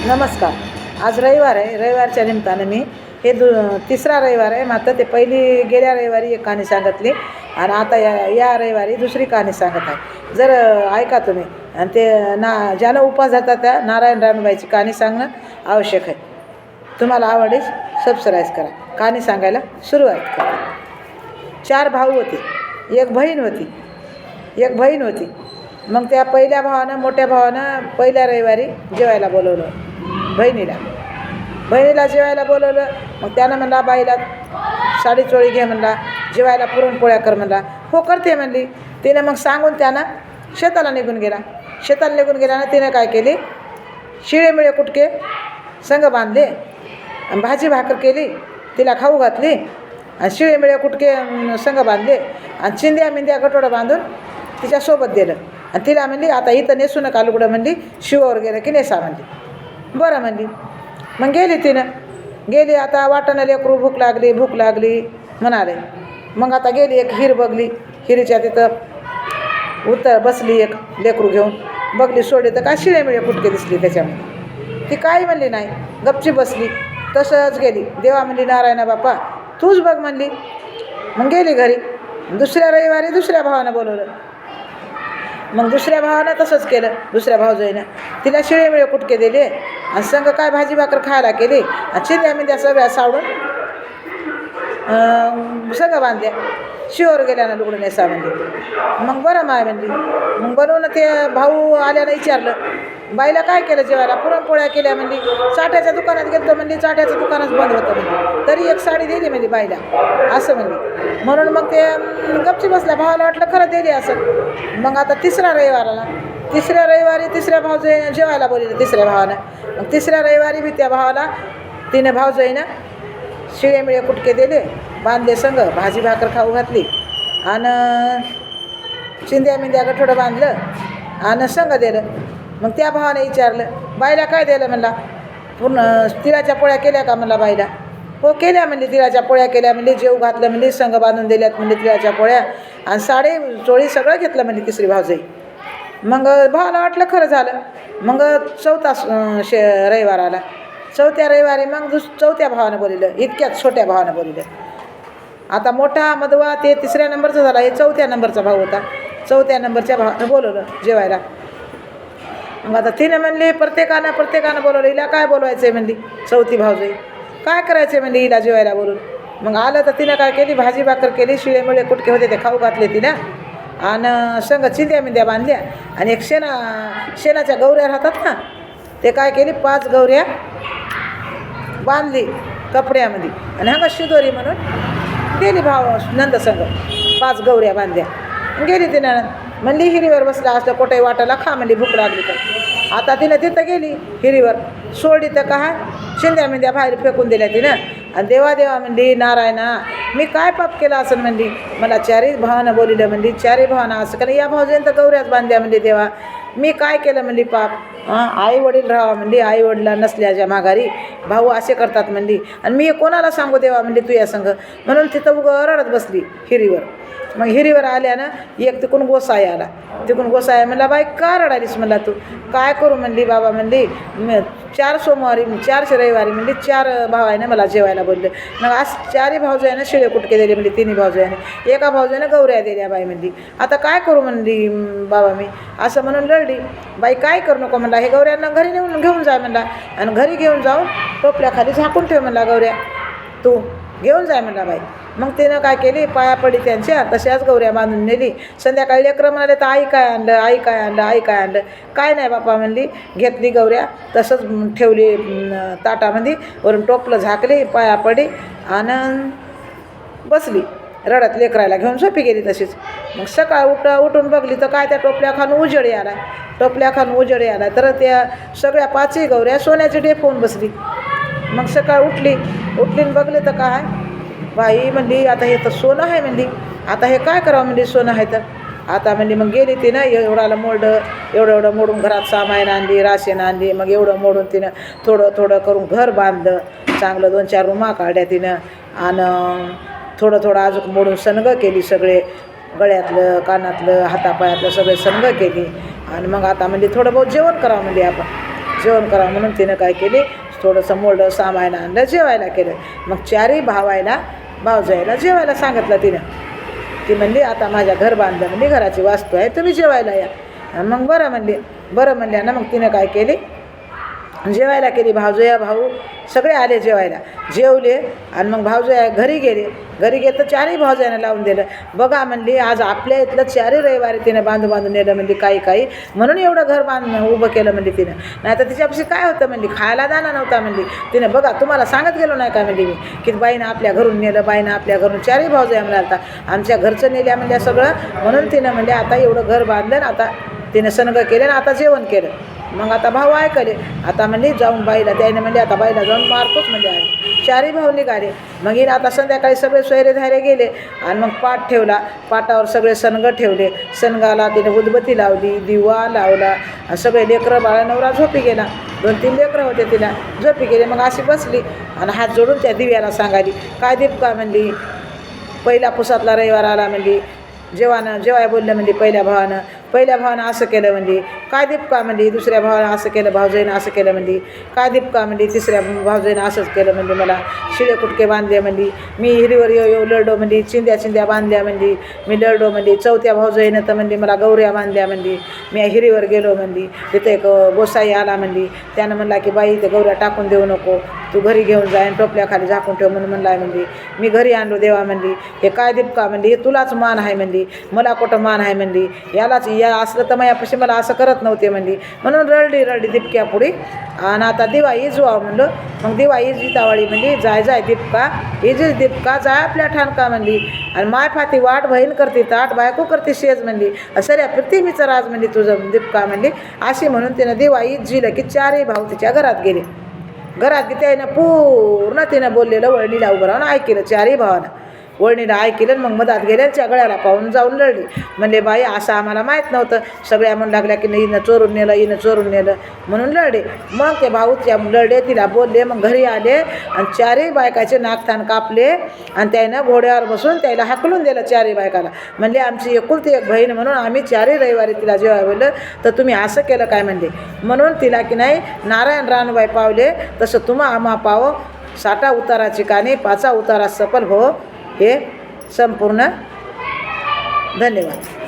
नमस्कार. आज रविवार आहे. रविवारच्या निमित्तानं मी हे तिसरा रविवार आहे. मात्र ते पहिली गेल्या रविवारी एक कहाणी सांगितली आणि आता या रविवारी दुसरी कहाणी सांगत आहे. जर ऐका तुम्ही. आणि ते ज्यानं उपास जातात त्या नारायण रानूबाईची कहाणी सांगणं आवश्यक आहे. तुम्हाला आवडेल सबस्क्राईब करा. कहाणी सांगायला सुरुवात करा. 4 भाऊ होते. एक बहीण होती. मग त्या पहिल्या भावानं मोठ्या भावानं पहिल्या रविवारी जेवायला बोलवलं बहिणीला जेवायला बोलवलं. मग त्यानं म्हणला बाईला साडी चोळी घे म्हणला, जेवायला पुरणपोळ्या कर म्हणला. हो करते म्हणली. तिने मग सांगून त्यानं शेताला निघून गेला ना तिने काय केली, शिळेमिळे कुटके संग बांधले आणि भाजी भाकर केली, तिला खाऊ घातली आणि शिळेमिळे कुटके संग बांधले आणि चिंध्या गटोडं बांधून तिच्यासोबत दिलं आणि तिला म्हणली आता इथं नेसू नका लुगडं म्हणली, शिवावर गेलं की नेसा म्हणली. बरं म्हणली. मग गेली आता वाटाणं लेकरू भूक लागली म्हणाले. मग आता गेली एक हिर बघली. हिरीच्या तिथं बसली एक लेकरू घेऊन बघली, सोडली तर काय शिळेमिळे कुटके दिसली त्याच्यामध्ये. ती काही म्हणली नाही, गपची बसली. तसंच गेली. देवा म्हणली नारायणा बापा तूच बघ म्हणली. मग गेली घरी. दुसऱ्या रविवारी दुसऱ्या भावानं बोलवलं. मग दुसऱ्या भावानं तसंच केलं. दुसऱ्या भावजईनं तिला शिळेमिळे कुटके दिले आणि संग काय भाजी भाकर खायला केली आणि चिंध्या सगळ्या सावडून संग बांधल्या. शिवर गेल्यानं लुगडं नेसा म्हणली. मग बरं माय म्हणली. मग बनवून ते भाऊ आल्यानं विचारलं बाईला काय केलं जेवायला, पुरणपोळ्या केल्या म्हणली. चाट्याच्या दुकानात गेलतो म्हणली, चाट्याचं दुकानच बंद होतं म्हणली, तरी एक साडी दिली म्हणली बाईला असं म्हणली. म्हणून मग ते गपची बसल्या. भावाला वाटलं खरं दिली असं. मग आता तिसऱ्या रविवारी तिसऱ्या भावजईनं जेवायला बोलले तिसऱ्या भावानं. मग तिसऱ्या रविवारी बी त्या भावाला तिने भावजईनं शिळेमिळे कुटके दिले, बांधले संग, भाजी भाकर खाऊ घातली आणि चिंध्या गठोडं बांधलं आणि संग दिलं. मग त्या भावाने विचारलं बाईला काय दिलं म्हणला. पूर्ण तिळाच्या पोळ्या केल्या का म्हणला बाईला. हो केल्या म्हणली, तिळाच्या पोळ्या केल्या म्हणली, जेव घातलं म्हणली, संग बांधून दिल्यात म्हणली तिळाच्या पोळ्या आणि साडी चोळी सगळं घेतलं म्हणली तिसरी भावजई. मग भावाला वाटलं खरं झालं. मग चौथा रविवार आला. चौथ्या रविवारी मग चौथ्या भावानं बोललं, इतक्यात छोट्या भावानं बोललं. आता मोठा मधवा ते तिसऱ्या नंबरचा झाला, हे चौथ्या नंबरचा भाऊ होता. चौथ्या नंबरच्या भावानं बोलवलं जेवायला. मग आता तिने म्हणली प्रत्येकानं बोलवलं. हिला काय बोलवायचं आहे म्हणली. चौथी भावजई काय करायचं आहे म्हणली हिला जेवायला बोलून. मग आलं तर तिनं काय केली, भाजी भाकर केली, शिळेमिळे कुटके होते ते खाऊ घातले तिनं आणि संग चिंध्या बांधल्या आणि एक शेणाच्या गौऱ्या राहतात ना, ते काय केली 5 गौऱ्या बांधली कपड्यामध्ये आणि हंगा शिदोरी म्हणून गेली भाव नंद संग 5 गौऱ्या बांधल्या. गेली तिनं म्हणली हिरीवर बसला असलं कोठे वाटायला खा म्हणली, भूक लागली तर. आता तिनं तिथं गेली हिरीवर, सोडली तर काय चिंध्या बाहेर फेकून दिल्या तिनं आणि देवा म्हणली नारायणा मी काय पाप केला असं म्हणली. मला 4 भावानं बोलिलं म्हणली, 4 भावानं असं कारण या भावजईनं तर गौऱ्याच बांधल्या म्हणली. देवा मी काय केलं म्हणली पाप. आई वडील राहावा म्हणली, आई वडिला नसल्याच्या माघारी भाऊ असे करतात म्हणली आणि मी कोणाला सांगू देवा म्हणली तू या संघ. म्हणून तिथं उगं रडत बसली हिरीवर. मग हिरीवर आल्यानं एक तिकून गोसाया म्हणला बाई का रडालीस म्हणला तू. काय करू म्हणली बाबा म्हणली 4 रविवारी म्हणली 4 भाव आहे ना मला जेवायला बोलले. मग आज 4 भावजईनं शिळे कुटके दिले म्हणली, 3 भावजईनं, एका भावजईनं गौऱ्या दिल्या बाई म्हणली. आता काय करू म्हणली बाबा मी असं म्हणून रडली. बाई काय करू नको म्हणला, हे गौऱ्यांना घरी घेऊन जा म्हणला आणि घरी घेऊन जाऊन टोपल्याखाली झाकून ठेव म्हणला गौऱ्या, तू घेऊन जाय म्हणला बाई. मग तिनं काय केली, पाया पडी त्यांच्या तशाच गौऱ्या बांधून नेली. संध्याकाळी लेकरं म्हणाले तर आई काय आणलं. काय नाही बापा म्हणली. घेतली गौऱ्या तसंच ठेवली ताटामध्ये, वरून टोपलं झाकली, पाया पडी आणि बसली रडत. लेकरायला घेऊन झोपी गेली तशीच. मग सकाळ उठून बघली तर काय त्या टोपल्या खाऊन उजेडी आला. तर त्या सगळ्या 5 गौऱ्या सोन्याची डेप होऊन बसली. मग सकाळ उठली बघले तर काय बाई म्हणली आता हे तर सोनं आहे म्हणली, आता हे काय करावं म्हणली सोनं आहे तर. आता म्हणली मग गेली तिनं एवढं मोडून घरात सामान आणली, राशन आणली. मग एवढं मोडून तिनं थोडं करून घर बांधलं चांगलं. 2-4 रूमा काढल्या तिनं आणि थोडं अजून मोडून सनगं केली, सगळे गळ्यातलं कानातलं हातापायातलं सगळे सनगं केली. आणि मग आता म्हणली थोडं बहुत जेवण करावं म्हणली आपण. जेवण करा म्हणून तिनं काय केली, थोडंसं मोडं सामान आणलं, जेवायला केलं. मग चारही भावजाईला जेवायला सांगितलं तिनं. ती म्हणली आता माझ्या घर बांधलं म्हणली, घराची वास्तू आहे, तुम्ही जेवायला या. मग बरं म्हणल्या ना. मग तिनं काय केली, जेवायला केली. भावजया भाऊ सगळे आले जेवायला, जेवले. आणि मग भावजया घरी गेले तर चारही भावजयानं लावून दिलं. बघा म्हणली आज आपल्या इथलं चारही रविवारी तिनं बांधून नेलं म्हणली, काही म्हणून एवढं घर उभं केलं म्हणली तिनं. नाही तर तिच्यापाशी काय होतं म्हणली, खायला दाना नव्हता म्हणली. तिनं बघा तुम्हाला सांगत गेलो नाही का म्हणली मी, की बाईनं आपल्या घरून नेलं, बाईनं आपल्या घरून चारही भावजया म्हणालता आमच्या घरचं नेल्या म्हणजे सगळं. म्हणून तिनं म्हणले आता एवढं घर बांधलं, आता तिनं सनग केलं आणि आता जेवण केलं. मग आता भाऊ ऐकले. आता म्हणली जाऊन बाईला, त्याने म्हणले आता बाईला जाऊन मारतोच म्हणजे आहे. चारही भाऊ निघाले. मग हिनं आता संध्याकाळी सगळे सोयरे धायरे गेले आणि मग पाट ठेवला. पाटावर सगळे सनग ठेवले. सनगाला तिने उदबत्ती लावली, दिवा लावला. सगळे लेकरं बाळा नवरा झोपी गेला. 2-3 लेकरं होते तिला, झोपी गेले. मग अशी बसली आणि हात जोडून त्या दिव्याला सांगाली, काय दीपका म्हणली, पहिला पुसातला रविवार आला म्हणली, जेवाय बोललं म्हणजे पहिल्या भावानं असं केलं म्हणजे, काय दीपका म्हणजे दुसऱ्या भावानं असं केलं, भावजाईनं असं केलं म्हणजे, काय दीपका म्हणजे तिसऱ्या भावजाईनं असंच केलं म्हणजे, मला शिळे कुटके बांधले म्हणजे, मी हिरीवर येऊ लढलो म्हणजे, चिंध्या बांधल्या म्हणजे, मी लढलो म्हणजे, चौथ्या भावजाईनं तर म्हणजे मला गौऱ्या बांधल्या म्हणजे, मी हिरीवर गेलो म्हणजे, तिथे एक गोसाई आला म्हणजे, त्यानं म्हणला की बाई ते गौऱ्या टाकून देऊ नको, तू घरी घेऊन जाय आणि टोपल्याखाली झाकून ठेव म्हणून म्हणलाय म्हणजे, मी घरी आणलो देवा म्हणजे, हे काय दीपका म्हणजे, हे तुलाच मान आहे म्हणजे, मला कुठं मान आहे म्हणजे, यालाच या असलं तर माझ्यापाशी मला असं करत नव्हते म्हणजे. म्हणून रडली दीपक्या पुढे. आणि आता दिवाळी जुवावं म्हणलं. मग दिवाळी जितावाळी म्हणजे, जाय दीपका, इजीच दीपका जाय आपल्या ठाणका म्हणली. आणि माय फाती वाट बहीण करते ताट, बायको करते शेज म्हणली, सऱ्या पृथ्वीचं राज म्हणली तुझं दीपका म्हणली. अशी म्हणून तिनं दिवाळी जिलं की चारही भाऊ तिच्या घरात गेले. त्यानं पूर्ण तिनं बोललेलं वळणीला उभं राहून ऐकलं. चारही भावानं वळणीला ऐकलं. मग मधात गेल्या गळ्याला पाहून जाऊन लढली. म्हणले बाई असं आम्हाला माहीत नव्हतं. सगळ्या म्हणू लागल्या की हिनं चोरून नेलं म्हणून लढले. मग ते भाऊच्या लढले, तिला बोलले. मग घरी आले आणि चारही बायकाचे नाकथान कापले आणि त्यानं घोड्यावर बसून त्याला हाकलून दिलं चारही बायकाला. म्हणले आमची एकुलती एक बहीण म्हणून आम्ही चारही रविवारी तिला जेव्हा बोललं तर तुम्ही असं केलं काय म्हणले. म्हणून तिला की नाही नारायण रानबाई पावले तसं तुम्हा आम्हा पाव, 6 उताराची काने 5 उतारा सफल हो. हे संपूर्ण. धन्यवाद.